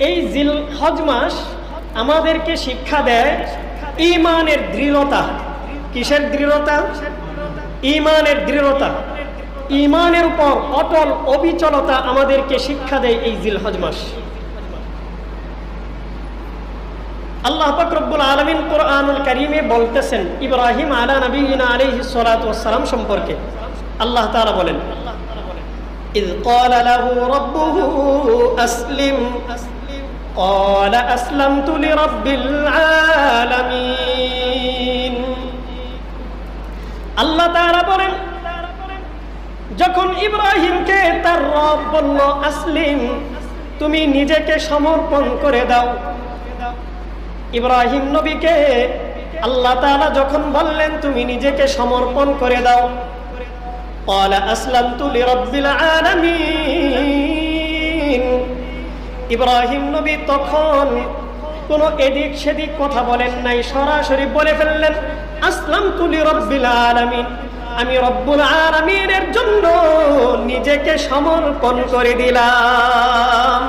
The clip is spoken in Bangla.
এই জিলহজ মাস আমাদেরকে শিক্ষা দেয় ঈমানের দৃঢ়তা। কিসের দৃঢ়তা? ঈমানের দৃঢ়তা। ঈমানের উপর অটল অবিচলতা আমাদেরকে শিক্ষা দেয় এই জিলহজ মাস। আল্লাহ পাক রব্বুল আলামিন কোরআনুল কারীমে বলতেছেন ইব্রাহিম আলা নবিয়িনা আলাইহিস সালাতু ওয়াস সালাম সম্পর্কে। আল্লাহ তাআলা বলেন, ইয ক্বালা লাহু রাব্বুহু আসলিম ক্বালা আসলামতু লিরাব্বিল আলামিন। আল্লাহ তাআলা বলেন, যখন ইব্রাহিমকে তার রব বলল আসলিম, তুমি নিজেকে সমর্পণ করে দাও। ইব্রাহিম নবীকে আল্লাহ তাআলা যখন বললেন তুমি নিজেকে সমর্পণ করে দাও, ক্বালা আসলামতু লিরাব্বিল আলামিন, ইব্রাহিম নবী তখন কোনো এদিক সেদিক কথা বলেন নাই, সরাসরি বলে ফেললেন আসলামতু লিরাব্বিল আলামিন, আমি রব্বুল আলামিনের জন্য নিজেকে সমর্পণ করে দিলাম।